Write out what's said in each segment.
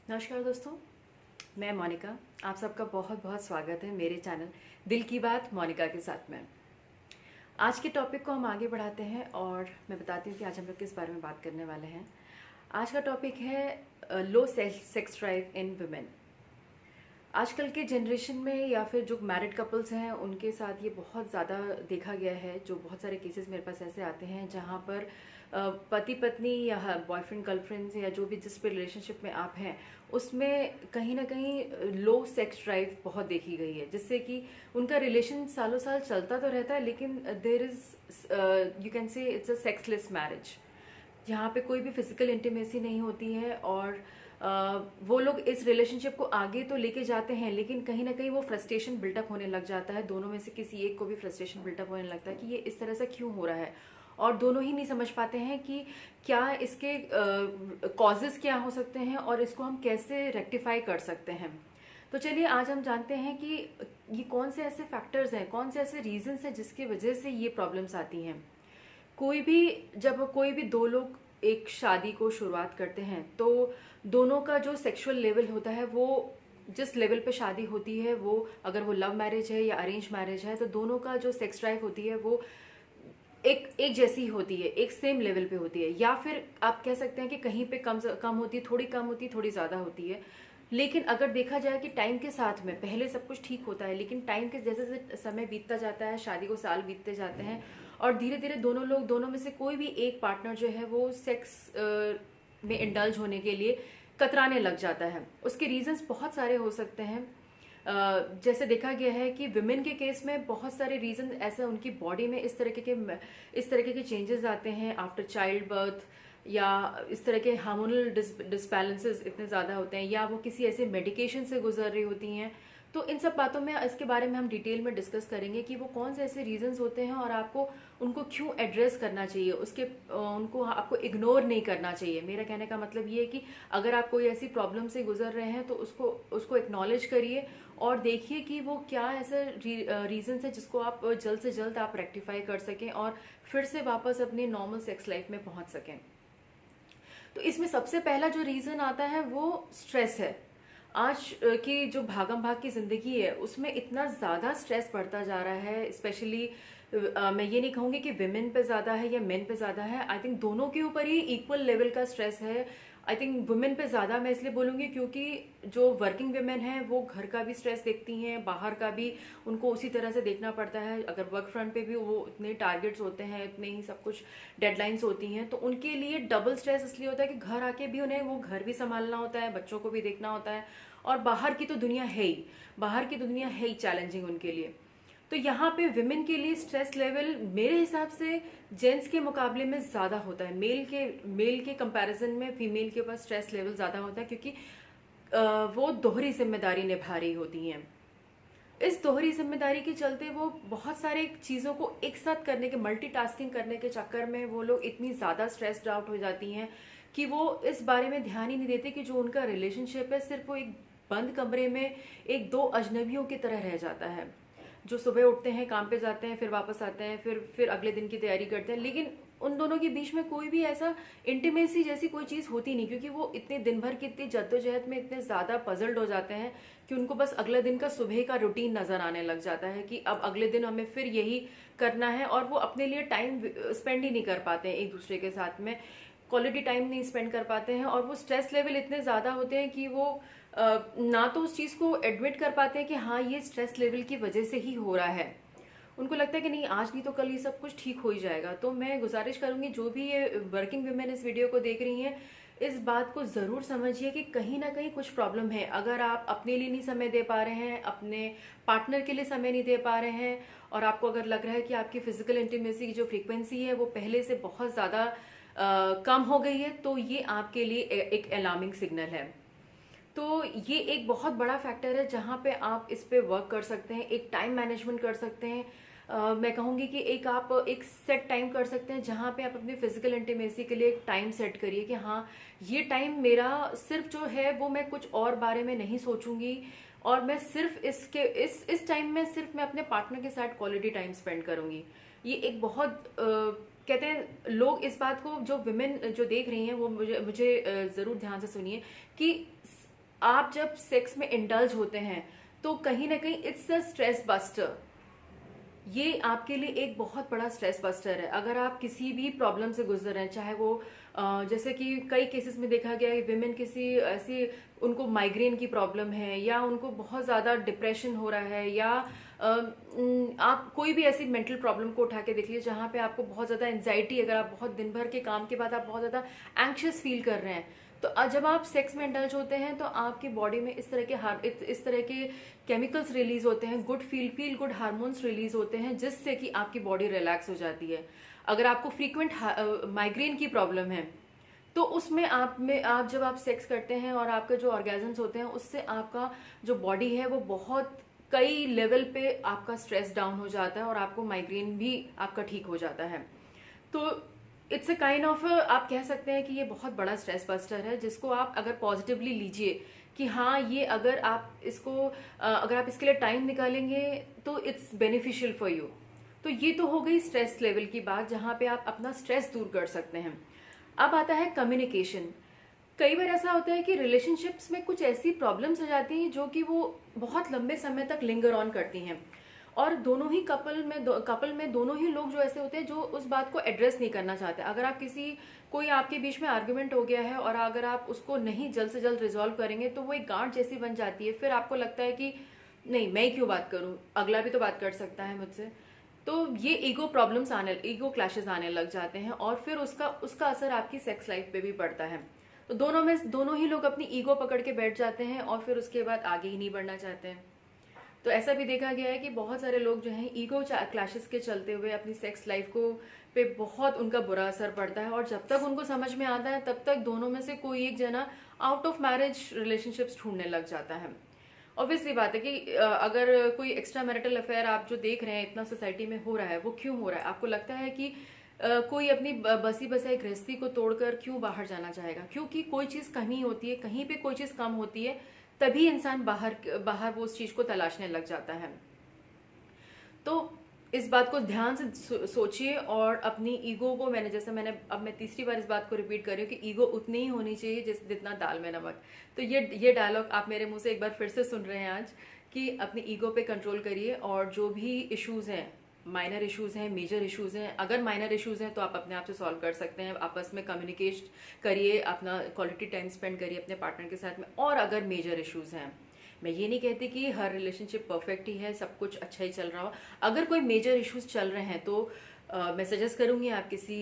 नमस्कार दोस्तों, मैं मोनिका। आप सबका बहुत बहुत स्वागत है मेरे चैनल दिल की बात मोनिका के साथ में। आज के टॉपिक को हम आगे बढ़ाते हैं और मैं बताती हूँ कि आज हम लोग किस बारे में बात करने वाले हैं। आज का टॉपिक है लो सेक्स ड्राइव इन वुमेन। आजकल के जनरेशन में या फिर जो मैरिड कपल्स हैं उनके साथ ये बहुत ज़्यादा देखा गया है। जो बहुत सारे केसेस मेरे पास ऐसे आते हैं जहाँ पर पति पत्नी या बॉयफ्रेंड गर्लफ्रेंड या जो भी जिस भी रिलेशनशिप में आप हैं उसमें कहीं ना कहीं लो सेक्स ड्राइव बहुत देखी गई है, जिससे कि उनका रिलेशन सालों साल चलता तो रहता है लेकिन there is you can say it's a sexless marriage, जहाँ पे कोई भी फिजिकल इंटीमेसी नहीं होती है। और वो लोग इस रिलेशनशिप को आगे तो लेके जाते हैं लेकिन कहीं ना कहीं वो फ्रस्ट्रेशन बिल्टअप होने लग जाता है। दोनों में से किसी एक को भी फ्रस्ट्रेशन बिल्टअप होने लगता है कि ये इस तरह से क्यों हो रहा है, और दोनों ही नहीं समझ पाते हैं कि क्या इसके कॉजेज क्या हो सकते हैं और इसको हम कैसे रेक्टिफाई कर सकते हैं। तो चलिए आज हम जानते हैं कि ये कौन से ऐसे फैक्टर्स हैं, कौन से ऐसे रीजंस हैं जिसकी वजह से ये प्रॉब्लम्स आती हैं। जब कोई भी दो लोग एक शादी को शुरुआत करते हैं तो दोनों का जो सेक्सुअल लेवल होता है वो जिस लेवल पे शादी होती है, वो अगर वो लव मैरिज है या अरेंज मैरिज है, तो दोनों का जो सेक्स ड्राइव होती है वो एक जैसी होती है, एक सेम लेवल पे होती है। या फिर आप कह सकते हैं कि कहीं पे कम होती है, थोड़ी कम होती है, थोड़ी ज़्यादा होती है। लेकिन अगर देखा जाए कि टाइम के साथ में पहले सब कुछ ठीक होता है लेकिन टाइम के जैसे जैसे समय बीतता जाता है, शादी को साल बीतते जाते हैं और धीरे धीरे दोनों में से कोई भी एक पार्टनर जो है वो सेक्स में इंडल्ज होने के लिए कतराने लग जाता है। उसके रीजंस बहुत सारे हो सकते हैं। जैसे देखा गया है कि विमेन के केस में बहुत सारे रीजन ऐसे उनकी बॉडी में इस तरह के चेंजेस आते हैं आफ्टर चाइल्ड बर्थ, या इस तरह के हार्मोनल डिसबैलेंसेस इतने ज़्यादा होते हैं, या वो किसी ऐसे मेडिकेशन से गुजर रही होती हैं। तो इन सब बातों में इसके बारे में हम डिटेल में डिस्कस करेंगे कि वो कौन से ऐसे रीजंस होते हैं और आपको उनको क्यों एड्रेस करना चाहिए, उनको आपको इग्नोर नहीं करना चाहिए। मेरा कहने का मतलब ये है कि अगर आप कोई ऐसी प्रॉब्लम से गुजर रहे हैं तो उसको एक्नॉलेज करिए और देखिए कि वो क्या ऐसा रीजंस है जिसको आप जल्द से जल्द आप रेक्टिफाई कर सकें और फिर से वापस अपने नॉर्मल सेक्स लाइफ में पहुंच सकें। तो इसमें सबसे पहला जो रीजन आता है वो स्ट्रेस है। आज की जो भागम भाग की जिंदगी है उसमें इतना ज्यादा स्ट्रेस बढ़ता जा रहा है। स्पेशली मैं ये नहीं कहूंगी कि विमेन पे ज्यादा है या मेन पे ज्यादा है, आई थिंक दोनों के ऊपर ही इक्वल लेवल का स्ट्रेस है। आई थिंक वुमेन पे ज्यादा मैं इसलिए बोलूंगी क्योंकि जो वर्किंग वुमेन है वो घर का भी स्ट्रेस देखती हैं, बाहर का भी उनको उसी तरह से देखना पड़ता है। अगर वर्क फ्रंट पे भी वो इतने टारगेट्स होते हैं, इतने ही सब कुछ डेडलाइंस होती हैं, तो उनके लिए डबल स्ट्रेस इसलिए होता है कि घर आके भी उन्हें वो घर भी संभालना होता है, बच्चों को भी देखना होता है, और बाहर की तो दुनिया है ही चैलेंजिंग उनके लिए। तो यहाँ पे विमेन के लिए स्ट्रेस लेवल मेरे हिसाब से जेंट्स के मुकाबले में ज्यादा होता है। मेल के कंपैरिजन में फीमेल के पास स्ट्रेस लेवल ज्यादा होता है क्योंकि वो दोहरी जिम्मेदारी निभा रही होती हैं। इस दोहरी जिम्मेदारी के चलते वो बहुत सारे चीजों को एक साथ करने के, मल्टीटास्किंग करने के चक्कर में वो लोग इतनी ज्यादा स्ट्रेस्ड आउट हो जाती हैं कि वो इस बारे में ध्यान ही नहीं देते कि जो उनका रिलेशनशिप है सिर्फ वो एक बंद कमरे में एक दो अजनबियों की तरह रह जाता है, जो सुबह उठते हैं, काम पे जाते हैं, फिर वापस आते हैं, फिर अगले दिन की तैयारी करते हैं, लेकिन उन दोनों के बीच में कोई भी ऐसा इंटीमेसी जैसी कोई चीज होती नहीं, क्योंकि वो इतने दिन भर की इतनी जद्दोजहद में इतने ज्यादा पजल्ड हो जाते हैं कि उनको बस अगले दिन का सुबह का रूटीन नजर आने लग जाता है कि अब अगले दिन हमें फिर यही करना है, और वो अपने लिए टाइम स्पेंड ही नहीं कर पाते हैं, एक दूसरे के साथ में क्वालिटी टाइम नहीं स्पेंड कर पाते हैं। और वो स्ट्रेस लेवल इतने ज्यादा होते हैं कि वो ना तो उस चीज को एडमिट कर पाते हैं कि हाँ ये स्ट्रेस लेवल की वजह से ही हो रहा है। उनको लगता है कि नहीं, आज नहीं तो कल ये सब कुछ ठीक हो ही जाएगा। तो मैं गुजारिश करूंगी जो भी ये वर्किंग वुमेन इस वीडियो को देख रही हैं, इस बात को जरूर समझिए कि कहीं ना कहीं कुछ प्रॉब्लम है। अगर आप अपने लिए नहीं समय दे पा रहे हैं, अपने पार्टनर के लिए समय नहीं दे पा रहे हैं, और आपको अगर लग रहा है कि आपकी फिजिकल इंटीमेसी की जो फ्रीक्वेंसी है वो पहले से बहुत ज्यादा कम हो गई है, तो ये आपके लिए एक अलार्मिंग सिग्नल है। तो ये एक बहुत बड़ा फैक्टर है जहां पे आप इस पे वर्क कर सकते हैं, एक टाइम मैनेजमेंट कर सकते हैं। मैं कहूंगी कि आप एक सेट टाइम कर सकते हैं जहां पे आप अपनी फिजिकल इंटीमेसी के लिए एक टाइम सेट करिए कि हाँ ये टाइम मेरा सिर्फ जो है वो मैं कुछ और बारे में नहीं सोचूंगी, और मैं सिर्फ इस टाइम में सिर्फ मैं अपने पार्टनर के साथ क्वालिटी टाइम स्पेंड करूंगी। ये एक बहुत कहते हैं लोग इस बात को, जो विमेन जो देख रही हैं वो मुझे जरूर ध्यान से सुनिए कि आप जब सेक्स में इंडल्ज होते हैं तो कहीं ना कहीं इट्स अ स्ट्रेस बस्टर। ये आपके लिए एक बहुत बड़ा स्ट्रेस बस्टर है। अगर आप किसी भी प्रॉब्लम से गुजर रहे हैं, चाहे वो जैसे कि कई केसेस में देखा गया है विमेन किसी ऐसी उनको माइग्रेन की प्रॉब्लम है, या उनको बहुत ज़्यादा डिप्रेशन हो रहा है, या आप कोई भी ऐसी मेंटल प्रॉब्लम को उठा के देख लीजिए जहाँ पे आपको बहुत ज़्यादा एंजाइटी, अगर आप बहुत दिन भर के काम के बाद आप बहुत ज़्यादा एंक्शियस फील कर रहे हैं, तो जब आप सेक्स में इंडल्ज होते हैं तो आपकी बॉडी में इस तरह के केमिकल्स रिलीज होते हैं, फील गुड हार्मोन्स रिलीज होते हैं, जिससे कि आपकी बॉडी रिलैक्स हो जाती है। अगर आपको फ्रीक्वेंट माइग्रेन की प्रॉब्लम है तो उसमें आप जब आप सेक्स करते हैं और आपके जो ऑर्गेजम्स होते हैं उससे आपका जो बॉडी है वो बहुत कई लेवल पे आपका स्ट्रेस डाउन हो जाता है और आपको माइग्रेन भी आपका ठीक हो जाता है। तो इट्स अ काइंड ऑफ, आप कह सकते हैं कि ये बहुत बड़ा स्ट्रेस बस्टर है, जिसको आप अगर पॉजिटिवली लीजिए कि हाँ ये अगर आप इसके लिए टाइम निकालेंगे तो इट्स बेनिफिशियल फॉर यू। तो ये तो हो गई स्ट्रेस लेवल की बात, जहाँ पे आप अपना स्ट्रेस दूर कर सकते हैं। अब आता है कम्युनिकेशन। कई बार ऐसा होता है कि रिलेशनशिप्स में कुछ ऐसी प्रॉब्लम्स हो जाती हैं जो कि वो बहुत लंबे समय तक लिंगर ऑन करती हैं, और दोनों ही कपल में दोनों ही लोग जो ऐसे होते हैं जो उस बात को एड्रेस नहीं करना चाहते। अगर आप कोई आपके बीच में आर्गुमेंट हो गया है और अगर आप उसको नहीं जल्द से जल्द रिजॉल्व करेंगे तो वो एक गांठ जैसी बन जाती है। फिर आपको लगता है कि नहीं, मैं क्यों बात करूं, अगला भी तो बात कर सकता है मुझसे। तो ये ईगो क्लैशेस आने लग जाते हैं, और फिर उसका असर आपकी सेक्स लाइफ पे भी पड़ता है। तो दोनों ही लोग अपनी ईगो पकड़ के बैठ जाते हैं और फिर उसके बाद आगे ही नहीं बढ़ना चाहते हैं। तो ऐसा भी देखा गया है कि बहुत सारे लोग जो हैं ईगो क्लैशेस के चलते हुए अपनी सेक्स लाइफ को पे बहुत उनका बुरा असर पड़ता है, और जब तक उनको समझ में आता है तब तक दोनों में से कोई एक जना आउट ऑफ मैरिज रिलेशनशिप्स ढूंढने लग जाता है। ऑब्वियसली बात है कि अगर कोई एक्स्ट्रा मैरिटल अफेयर आप जो देख रहे हैं इतना सोसाइटी में हो रहा है, वो क्यों हो रहा है? आपको लगता है कि कोई अपनी बसी बसाई गृहस्थी को तोड़कर क्यों बाहर जाना चाहेगा? क्योंकि कोई चीज़ कमी होती है, कहीं पे कोई चीज़ कम होती है, तभी इंसान बाहर वो उस चीज़ को तलाशने लग जाता है। तो इस बात को ध्यान से सोचिए, और अपनी ईगो को मैं तीसरी बार इस बात को रिपीट कर रही हूँ कि ईगो उतनी ही होनी चाहिए जितना दाल में नमक। तो ये डायलॉग आप मेरे मुंह से एक बार फिर से सुन रहे हैं आज, कि अपनी ईगो पे कंट्रोल करिए, और जो भी इश्यूज हैं, माइनर इश्यूज हैं, मेजर इश्यूज हैं, अगर माइनर इश्यूज हैं तो आप अपने आप से सॉल्व कर सकते हैं। आपस में कम्युनिकेट करिए, अपना क्वालिटी टाइम स्पेंड करिए अपने पार्टनर के साथ में। और अगर मेजर इश्यूज हैं, मैं ये नहीं कहती कि हर रिलेशनशिप परफेक्ट ही है, सब कुछ अच्छा ही चल रहा हो। अगर कोई मेजर इश्यूज चल रहे हैं तो मैं सजेस्ट करूंगी आप किसी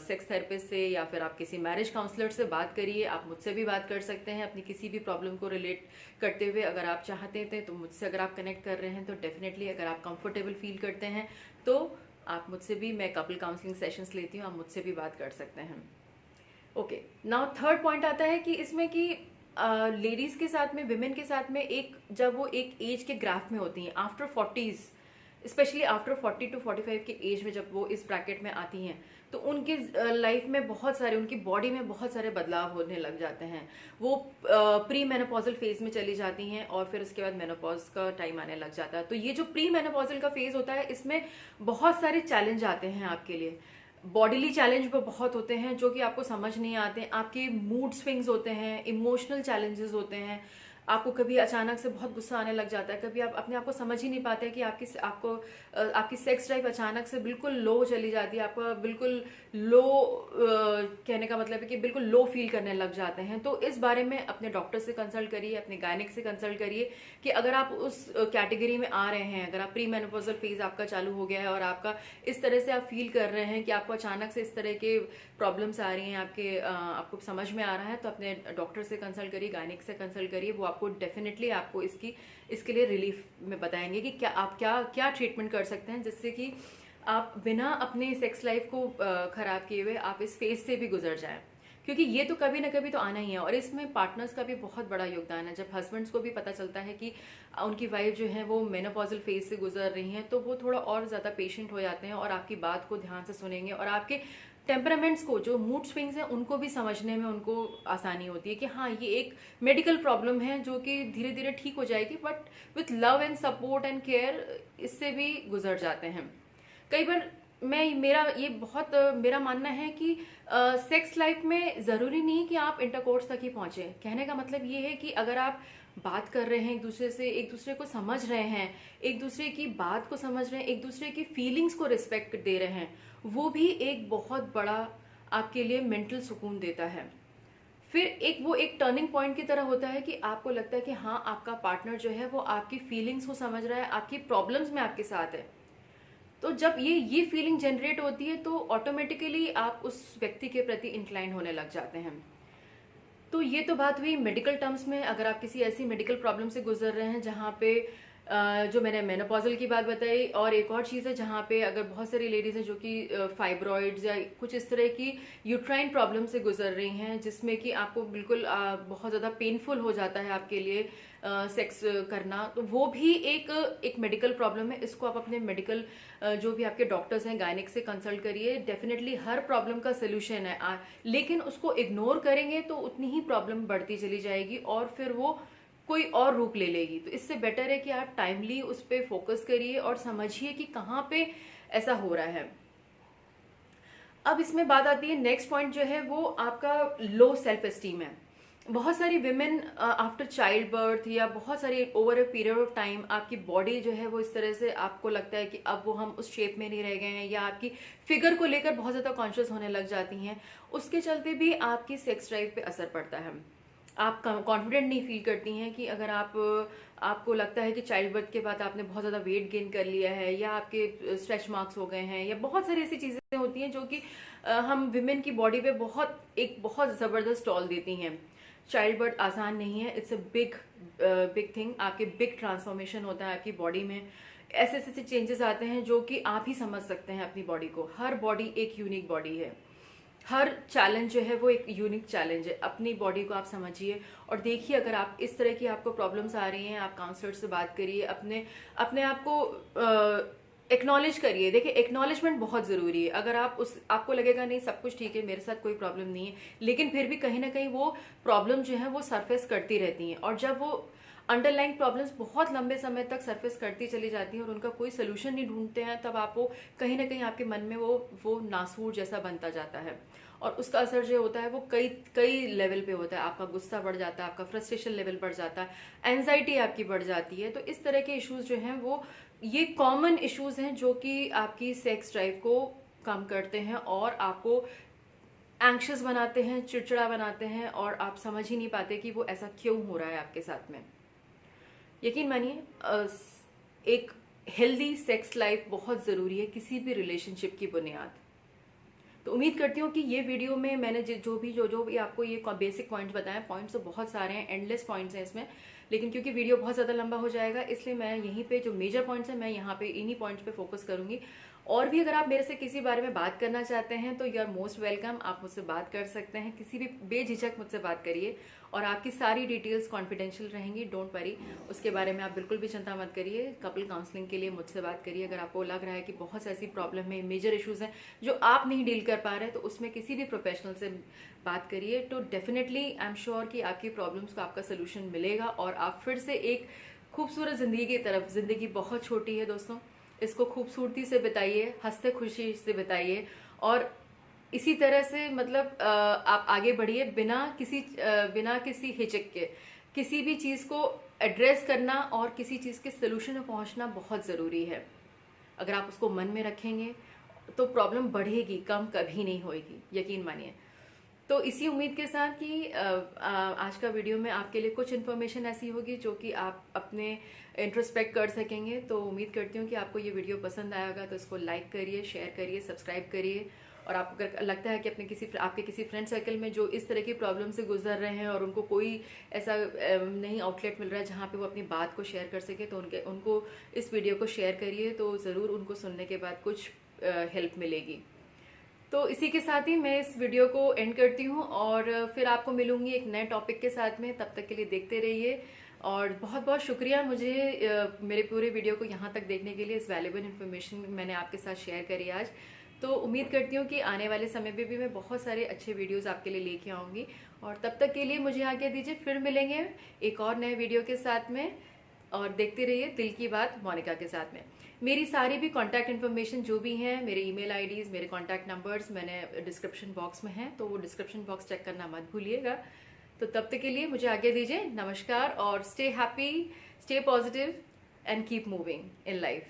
सेक्स थेरेपिस्ट से या फिर आप किसी मैरिज काउंसलर से बात करिए। आप मुझसे भी बात कर सकते हैं अपनी किसी भी प्रॉब्लम को रिलेट करते हुए, अगर आप चाहते थे तो मुझसे अगर आप कनेक्ट कर रहे हैं तो डेफिनेटली, अगर आप कंफर्टेबल फील करते हैं तो आप मुझसे भी, मैं कपल काउंसलिंग सेशंस लेती हूँ, आप मुझसे भी बात कर सकते हैं। ओके, नाउ थर्ड पॉइंट आता है कि इसमें कि लेडीज के साथ में, विमेन के साथ में, जब वो एक एज के ग्राफ में होती हैं, after 40s, specially after 40 to 45 के एज में, जब वो इस ब्रैकेट में आती हैं तो उनकी लाइफ में बहुत सारे, उनकी बॉडी में बहुत सारे बदलाव होने लग जाते हैं। वो प्री मेनोपॉजल फेज में चली जाती हैं और फिर उसके बाद मेनोपॉज का टाइम आने लग जाता है। तो ये जो प्री मेनोपॉजल का फेज होता है, इसमें बहुत सारे चैलेंज आते हैं आपके लिए। बॉडीली चैलेंज भी बहुत होते हैं जो कि आपको समझ नहीं आते, आपके मूड स्विंग्स होते हैं, इमोशनल चैलेंजेस होते हैं। आपको कभी अचानक से बहुत गुस्सा आने लग जाता है, कभी आप अपने आप को समझ ही नहीं पाते कि आपकी सेक्स ड्राइव अचानक से बिल्कुल लो चली जाती है, आपका बिल्कुल लो, कहने का मतलब है कि बिल्कुल लो फील करने लग जाते हैं। तो इस बारे में अपने डॉक्टर से कंसल्ट करिए, अपने गायनिक से कंसल्ट करिए कि अगर आप उस कैटेगरी में आ रहे हैं, अगर आप प्री मेनोपॉजल फेज आपका चालू हो गया है और आपका इस तरह से आप फील कर रहे हैं कि आपको अचानक से इस तरह के प्रॉब्लम्स आ रही हैं, आपको समझ में आ रहा है, तो अपने डॉक्टर से कंसल्ट करिए, गायनिक से कंसल्ट करिए। वो आपको डेफिनेटली आपको इसके लिए रिलीफ में बताएंगे कि क्या ट्रीटमेंट कर सकते हैं, जिससे कि आप बिना अपने सेक्स लाइफ को खराब किए हुए आप इस फेज से भी गुजर जाएं। क्योंकि ये तो कभी ना कभी तो आना ही है, और इसमें पार्टनर्स का भी बहुत बड़ा योगदान है। जब हस्बैंड्स को भी पता चलता है कि उनकी वाइफ जो है वो मेनोपॉजल फेज से गुजर रही हैं, तो वो थोड़ा और ज़्यादा पेशेंट हो जाते हैं और आपकी बात को ध्यान से सुनेंगे, और आपके टेम्परामेंट्स को, जो मूड स्विंग्स हैं, उनको भी समझने में उनको आसानी होती है कि हाँ, ये एक मेडिकल प्रॉब्लम है जो कि धीरे धीरे ठीक हो जाएगी, but with love and support and care इससे भी गुजर जाते हैं। कई बार मेरा मानना है कि सेक्स लाइफ में ज़रूरी नहीं कि आप इंटरकोर्स तक ही पहुंचे। कहने का मतलब ये है कि अगर आप बात कर रहे हैं एक दूसरे से, एक दूसरे को समझ रहे हैं, एक दूसरे की बात को समझ रहे हैं, एक दूसरे की फीलिंग्स को रिस्पेक्ट दे रहे हैं, वो भी एक बहुत बड़ा आपके लिए मेंटल सुकून देता है। फिर एक टर्निंग पॉइंट की तरह होता है कि आपको लगता है कि हाँ, आपका पार्टनर जो है वो आपकी फीलिंग्स को समझ रहा है, आपकी प्रॉब्लम्स में आपके साथ है। तो जब ये फीलिंग जनरेट होती है तो ऑटोमेटिकली आप उस व्यक्ति के प्रति इंक्लाइन होने लग जाते हैं। तो ये तो बात हुई मेडिकल टर्म्स में। अगर आप किसी ऐसी मेडिकल प्रॉब्लम से गुजर रहे हैं जहाँ पे जो मैंने मेनोपॉजल की बात बताई, और एक और चीज़ है जहाँ पे अगर बहुत सारी लेडीज हैं जो कि फाइब्रॉइड्स या कुछ इस तरह की यूट्राइन प्रॉब्लम से गुजर रही हैं, जिसमें कि आपको बिल्कुल बहुत ज़्यादा पेनफुल हो जाता है आपके लिए सेक्स करना, तो वो भी एक मेडिकल प्रॉब्लम है। इसको आप अपने मेडिकल जो भी आपके डॉक्टर्स हैं, गायनिक से कंसल्ट करिए। डेफिनेटली हर प्रॉब्लम का सोल्यूशन है, लेकिन उसको इग्नोर करेंगे तो उतनी ही प्रॉब्लम बढ़ती चली जाएगी और फिर वो कोई और रूप ले लेगी। तो इससे बेटर है कि आप टाइमली उस पर फोकस करिए और समझिए कि कहाँ पे ऐसा हो रहा है। अब इसमें बात आती है, नेक्स्ट पॉइंट जो है वो आपका लो सेल्फ एस्टीम है। बहुत सारी विमेन आफ्टर चाइल्ड बर्थ या बहुत सारी over a period of time आपकी बॉडी जो है वो इस तरह से आपको लगता है कि अब वो हम उस शेप में नहीं रह गए हैं, या आपकी फिगर को लेकर बहुत ज़्यादा कॉन्शियस होने लग जाती हैं। उसके चलते भी आपकी सेक्स ड्राइव पे असर पड़ता है। आप कॉन्फिडेंट नहीं फील करती हैं कि अगर आपको लगता है कि चाइल्ड बर्थ के बाद आपने बहुत ज़्यादा वेट गेन कर लिया है, या आपके स्ट्रेच मार्क्स हो गए हैं, या बहुत सारी ऐसी चीज़ें होती हैं जो कि हम विमेन की बॉडी पे बहुत ज़बरदस्त टॉल देती हैं। चाइल्ड बर्थ आसान नहीं है, इट्स अ बिग थिंग। आपके बिग ट्रांसफॉर्मेशन होता है आपकी बॉडी में। ऐसे ऐसे चेंजेस आते हैं जो कि आप ही समझ सकते हैं अपनी बॉडी को। हर बॉडी एक यूनिक बॉडी है, हर चैलेंज जो है वो एक यूनिक चैलेंज है। अपनी बॉडी को आप समझिए और देखिए, अगर आप इस तरह की आपको प्रॉब्लम्स आ रही हैं, आप काउंसलर से बात करिए, अपने आप को एक्नॉलेज करिए। देखिए, एक्नॉलेजमेंट बहुत ज़रूरी है। अगर आपको लगेगा नहीं सब कुछ ठीक है, मेरे साथ कोई प्रॉब्लम नहीं है, लेकिन फिर भी कहीं ना कहीं वो प्रॉब्लम जो है वो सरफेस करती रहती हैं, और जब वो अंडरलाइंग प्रॉब्लम्स बहुत लंबे समय तक सरफेस करती चली जाती हैं और उनका कोई सोल्यूशन नहीं ढूंढते हैं, तब आपको कहीं ना कहीं आपके मन में वो नासूर जैसा बनता जाता है। और उसका असर जो होता है वो कई लेवल पे होता है। आपका गुस्सा बढ़ जाता है, आपका फ्रस्ट्रेशन लेवल बढ़ जाता है, एंजाइटी आपकी बढ़ जाती है। तो इस तरह के इश्यूज जो हैं वो ये कॉमन इश्यूज हैं जो कि आपकी सेक्स ड्राइव को कम करते हैं और आपको एंग्शियस बनाते हैं, चिड़चिड़ा बनाते हैं, और आप समझ ही नहीं पाते कि वो ऐसा क्यों हो रहा है आपके साथ में। यकीन मानिए, एक हेल्दी सेक्स लाइफ बहुत ज़रूरी है किसी भी रिलेशनशिप की बुनियाद। तो उम्मीद करती हूँ कि ये वीडियो में मैंने जो भी आपको ये बेसिक पॉइंट्स बताए, पॉइंट्स तो बहुत सारे हैं, एंडलेस पॉइंट्स हैं इसमें, लेकिन क्योंकि वीडियो बहुत ज़्यादा लंबा हो जाएगा, इसलिए मैं यहीं पे जो मेजर पॉइंट्स हैं मैं यहाँ पे इन्हीं पॉइंट्स पे फोकस करूंगी। और भी अगर आप मेरे से किसी बारे में बात करना चाहते हैं तो यू आर मोस्ट वेलकम, आप मुझसे बात कर सकते हैं, किसी भी बेझिझक मुझसे बात करिए, और आपकी सारी डिटेल्स कॉन्फिडेंशियल रहेंगी, डोंट वरी। उसके बारे में आप बिल्कुल भी चिंता मत करिए। कपल काउंसलिंग के लिए मुझसे बात करिए। अगर आपको लग रहा है कि बहुत ऐसी प्रॉब्लम है, मेजर इश्यूज हैं जो आप नहीं डील कर पा रहे, तो उसमें किसी भी प्रोफेशनल से बात करिए। तो डेफिनेटली आई एम श्योर कि आपकी प्रॉब्लम्स को आपका सोल्यूशन मिलेगा और आप फिर से एक खूबसूरत जिंदगी की तरफ। जिंदगी बहुत छोटी है दोस्तों, इसको खूबसूरती से बिताइए, हंसते खुशी से बिताइए, और इसी तरह से मतलब आप आगे बढ़िए बिना किसी हिचक के। किसी भी चीज़ को एड्रेस करना और किसी चीज़ के सोल्यूशन में पहुंचना बहुत ज़रूरी है। अगर आप उसको मन में रखेंगे तो प्रॉब्लम बढ़ेगी, कम कभी नहीं होएगी, यकीन मानिए। तो इसी उम्मीद के साथ कि आज का वीडियो में आपके लिए कुछ इन्फॉर्मेशन ऐसी होगी जो कि आप अपने इंट्रोस्पेक्ट कर सकेंगे। तो उम्मीद करती हूँ कि आपको ये वीडियो पसंद आएगा, तो इसको लाइक करिए, शेयर करिए, सब्सक्राइब करिए। और आपको अगर लगता है कि आपके किसी फ्रेंड सर्कल में जो इस तरह की प्रॉब्लम से गुजर रहे हैं और उनको कोई ऐसा नहीं आउटलेट मिल रहा है जहाँ पे वो अपनी बात को शेयर कर सके, तो उनको इस वीडियो को शेयर करिए, तो ज़रूर उनको सुनने के बाद कुछ हेल्प मिलेगी। तो इसी के साथ ही मैं इस वीडियो को एंड करती हूँ और फिर आपको मिलूंगी एक नए टॉपिक के साथ में। तब तक के लिए देखते रहिए, और बहुत बहुत शुक्रिया मुझे मेरे पूरे वीडियो को यहाँ तक देखने के लिए। इस वैल्यूएबल इन्फॉर्मेशन मैंने आपके साथ शेयर करी आज। तो उम्मीद करती हूँ कि आने वाले समय में भी मैं बहुत सारे अच्छे वीडियोस आपके लिए लेके आऊँगी, और तब तक के लिए मुझे आज्ञा दीजिए। फिर मिलेंगे एक और नए वीडियो के साथ में, और देखते रहिए दिल की बात मोनिका के साथ में। मेरी सारी भी कॉन्टैक्ट इन्फॉर्मेशन जो भी हैं, मेरे ईमेल आईडीज, मेरे कॉन्टैक्ट नंबर्स मैंने डिस्क्रिप्शन बॉक्स में हैं, तो वो डिस्क्रिप्शन बॉक्स चेक करना मत भूलिएगा। तो तब तक के लिए मुझे आगे दीजिए, नमस्कार, और stay happy, stay positive and keep moving in life.